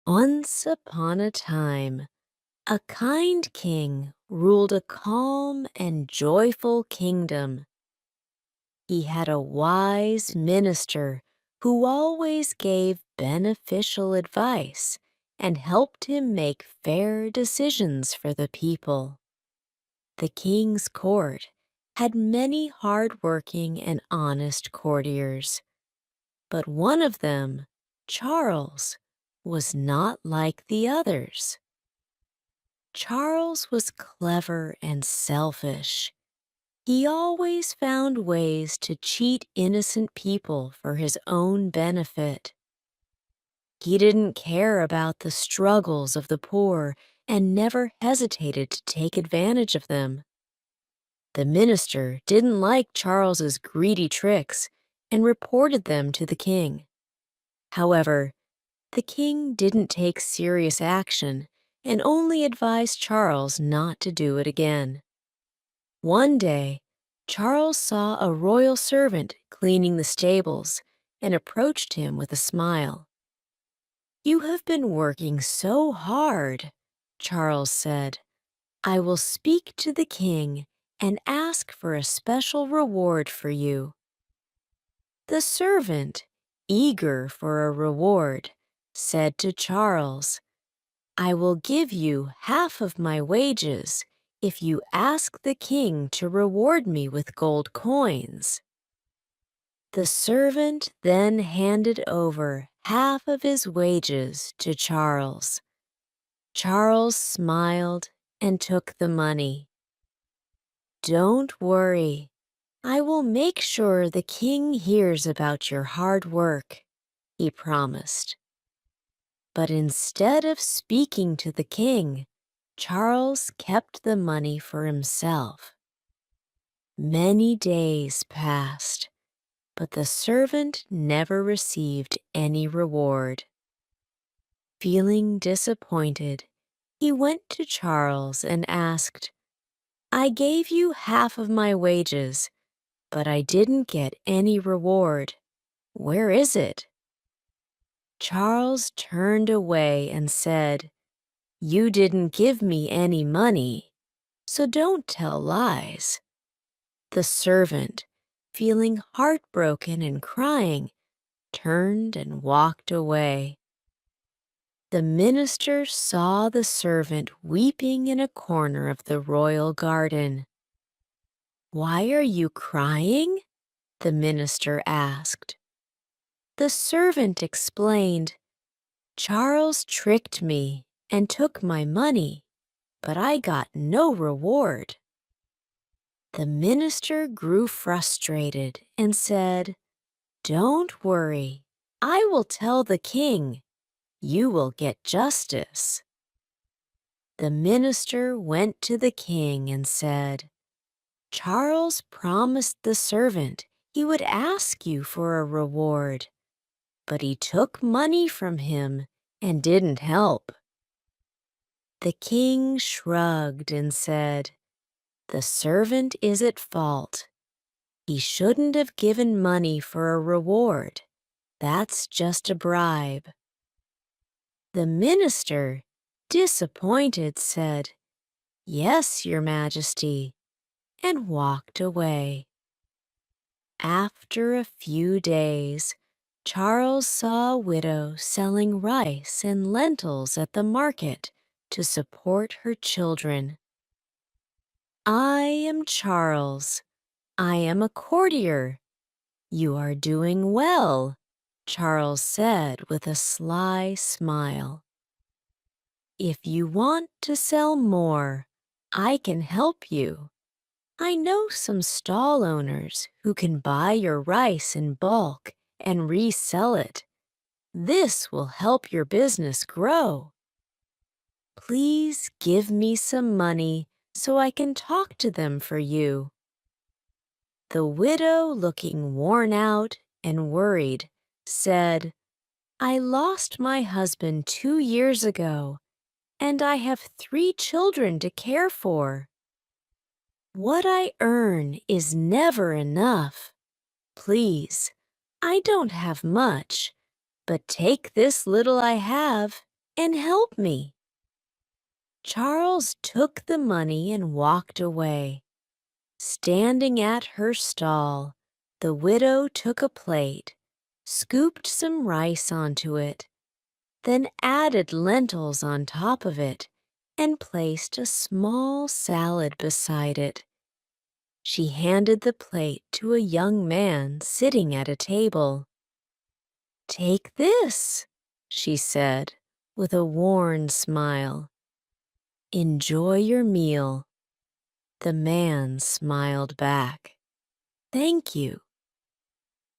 Once upon a time, a kind king ruled a calm and joyful kingdom. He had a wise minister who always gave beneficial advice and helped him make fair decisions for the people. The king's court had many hard-working and honest courtiers, but one of them, Charles, was not like the others. Charles was clever and selfish. He always found ways to cheat innocent people for his own benefit. He didn't care about the struggles of the poor and never hesitated to take advantage of them. The minister didn't like Charles's greedy tricks and reported them to the king. However, the king didn't take serious action and only advised Charles not to do it again. One day, Charles saw a royal servant cleaning the stables and approached him with a smile. "You have been working so hard," Charles said. "I will speak to the king and ask for a special reward for you." The servant, eager for a reward, said to Charles, "I will give you half of my wages if you ask the king to reward me with gold coins." The servant then handed over half of his wages to Charles. Charles smiled and took the money. "Don't worry. I will make sure the king hears about your hard work," he promised. But instead of speaking to the king, Charles kept the money for himself. Many days passed, but the servant never received any reward. Feeling disappointed, he went to Charles and asked, "I gave you half of my wages, but I didn't get any reward. Where is it?" Charles turned away and said, "You didn't give me any money, so don't tell lies." The servant, feeling heartbroken and crying, turned and walked away. The minister saw the servant weeping in a corner of the royal garden. "Why are you crying?" the minister asked. The servant explained, "Charles tricked me and took my money, but I got no reward." The minister grew frustrated and said, "Don't worry, I will tell the king. You will get justice." The minister went to the king and said, "Charles promised the servant he would ask you for a reward, but he took money from him and didn't help." The king shrugged and said, "The servant is at fault. He shouldn't have given money for a reward. That's just a bribe." The minister, disappointed, said, "Yes, Your Majesty," and walked away. After a few days, Charles saw a widow selling rice and lentils at the market to support her children. "I am Charles. I am a courtier. You are doing well," Charles said with a sly smile. "If you want to sell more, I can help you. I know some stall owners who can buy your rice in bulk and resell it. This will help your business grow. Please give me some money so I can talk to them for you." The widow, looking worn out and worried, said, "I lost my husband 2 years ago, and I have 3 children to care for. What I earn is never enough. Please, I don't have much, but take this little I have and help me." Charles took the money and walked away. Standing at her stall, the widow took a plate, scooped some rice onto it, then added lentils on top of it, and placed a small salad beside it. She handed the plate to a young man sitting at a table. "Take this," she said, with a worn smile. "Enjoy your meal." The man smiled back. "Thank you."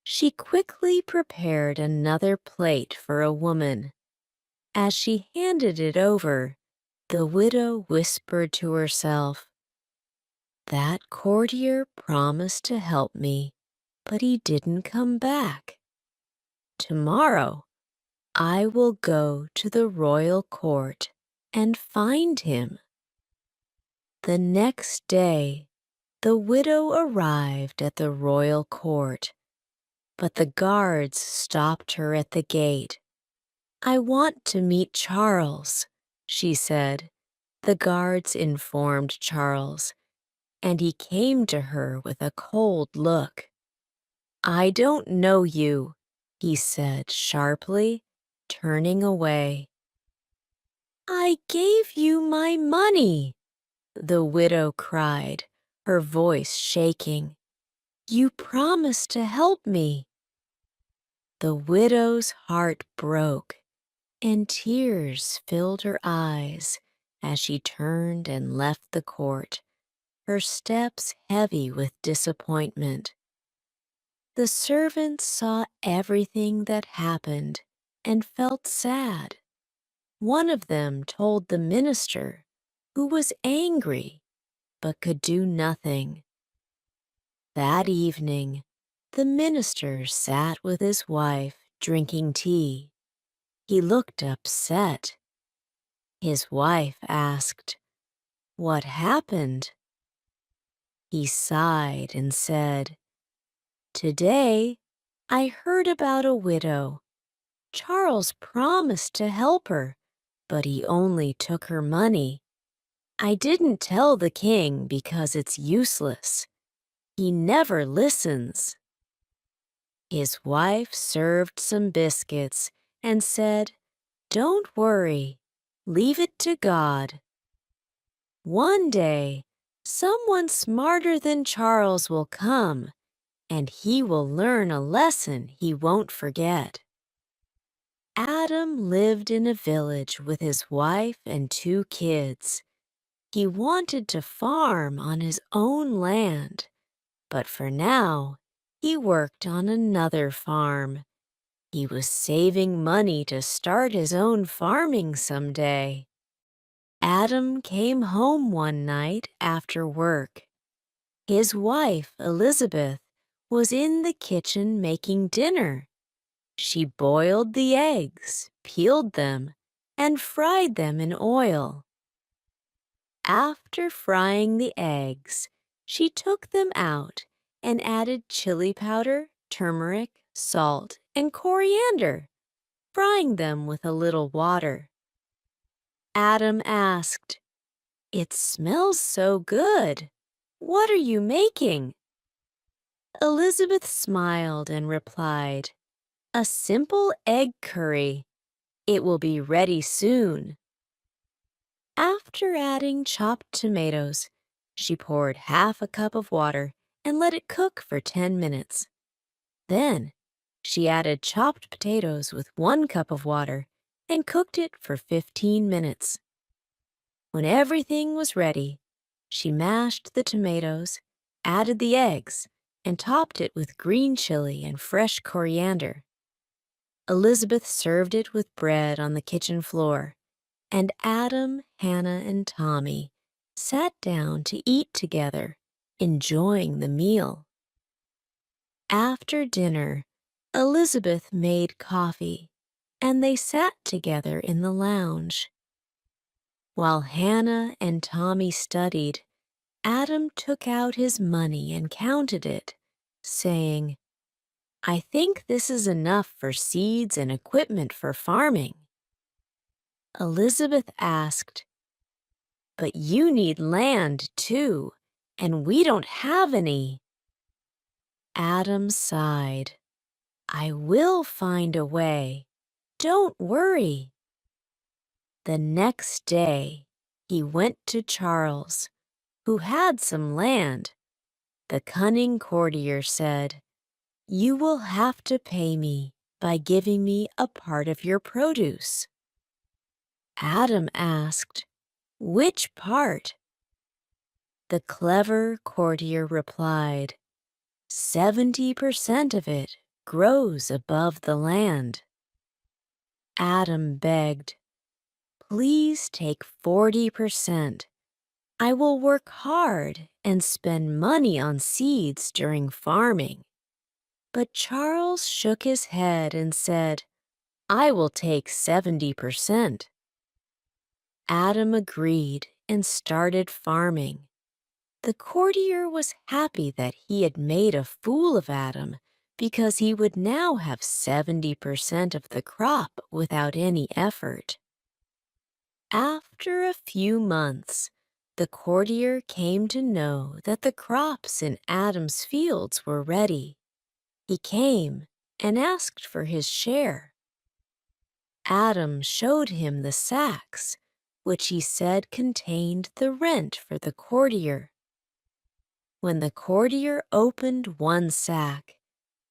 She quickly prepared another plate for a woman. As she handed it over, the widow whispered to herself, "That courtier promised to help me, but he didn't come back. Tomorrow, I will go to the royal court and find him." The next day, the widow arrived at the royal court, but the guards stopped her at the gate. "I want to meet Charles," she said. The guards informed Charles, and he came to her with a cold look. "I don't know you," he said sharply, turning away. "I gave you my money," the widow cried, her voice shaking. "You promised to help me." The widow's heart broke, and tears filled her eyes as she turned and left the court, her steps heavy with disappointment. The servants saw everything that happened and felt sad. One of them told the minister, who was angry but could do nothing. That evening, the minister sat with his wife drinking tea. He looked upset. His wife asked, "What happened?" He sighed and said, "Today, I heard about a widow. Charles promised to help her, but he only took her money. I didn't tell the king because it's useless. He never listens." His wife served some biscuits and said, "Don't worry, leave it to God. One day, someone smarter than Charles will come, and he will learn a lesson he won't forget." Adam lived in a village with his wife and 2 kids. He wanted to farm on his own land, but for now, he worked on another farm. He was saving money to start his own farming someday. Adam came home one night after work. His wife, Elizabeth, was in the kitchen making dinner. She boiled the eggs, peeled them, and fried them in oil. After frying the eggs, she took them out and added chili powder, turmeric, salt, and coriander, frying them with a little water. Adam asked, "It smells so good. What are you making?" Elizabeth smiled and replied, "A simple egg curry. It will be ready soon." After adding chopped tomatoes, she poured half a cup of water and let it cook for 10 minutes. Then, she added chopped potatoes with 1 cup of water and cooked it for 15 minutes. When everything was ready, she mashed the tomatoes, added the eggs, and topped it with green chili and fresh coriander. Elizabeth served it with bread on the kitchen floor, and Adam, Hannah, and Tommy sat down to eat together, enjoying the meal. After dinner, Elizabeth made coffee, and they sat together in the lounge. While Hannah and Tommy studied, Adam took out his money and counted it, saying, "I think this is enough for seeds and equipment for farming." Elizabeth asked, "But you need land, too, and we don't have any." Adam sighed. "I will find a way. Don't worry." The next day, he went to Charles, who had some land. The cunning courtier said, "You will have to pay me by giving me a part of your produce." Adam asked, "Which part?" The clever courtier replied, 70% of it grows above the land." Adam begged, "Please take 40%. I will work hard and spend money on seeds during farming." But Charles shook his head and said, "I will take 70%. Adam agreed and started farming. The courtier was happy that he had made a fool of Adam because he would now have 70% of the crop without any effort. After a few months, the courtier came to know that the crops in Adam's fields were ready. He came and asked for his share. Adam showed him the sacks, which he said contained the rent for the courtier. When the courtier opened one sack,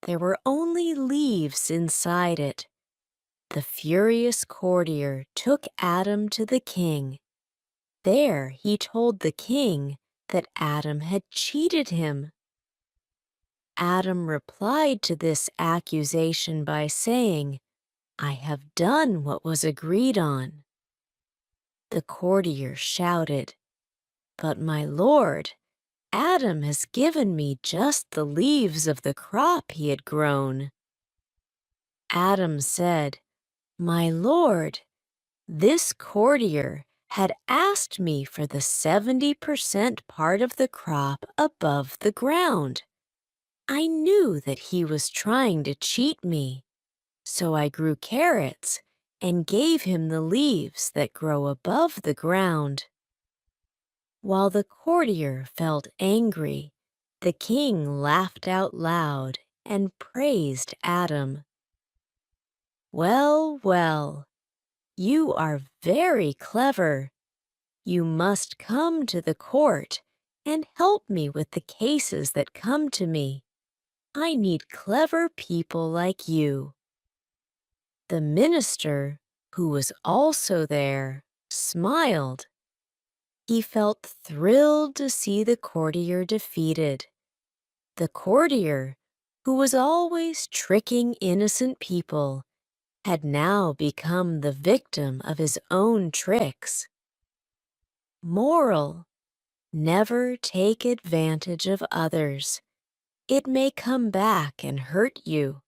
there were only leaves inside it. The furious courtier took Adam to the king. There he told the king that Adam had cheated him. Adam replied to this accusation by saying, "I have done what was agreed on." The courtier shouted, "But my lord, Adam has given me just the leaves of the crop he had grown." Adam said, "My lord, this courtier had asked me for the 70% part of the crop above the ground. I knew that he was trying to cheat me, so I grew carrots and gave him the leaves that grow above the ground." While the courtier felt angry, the king laughed out loud and praised Adam. "Well, well, you are very clever. You must come to the court and help me with the cases that come to me. I need clever people like you." The minister, who was also there, smiled. He felt thrilled to see the courtier defeated. The courtier, who was always tricking innocent people, had now become the victim of his own tricks. Moral: never take advantage of others. It may come back and hurt you.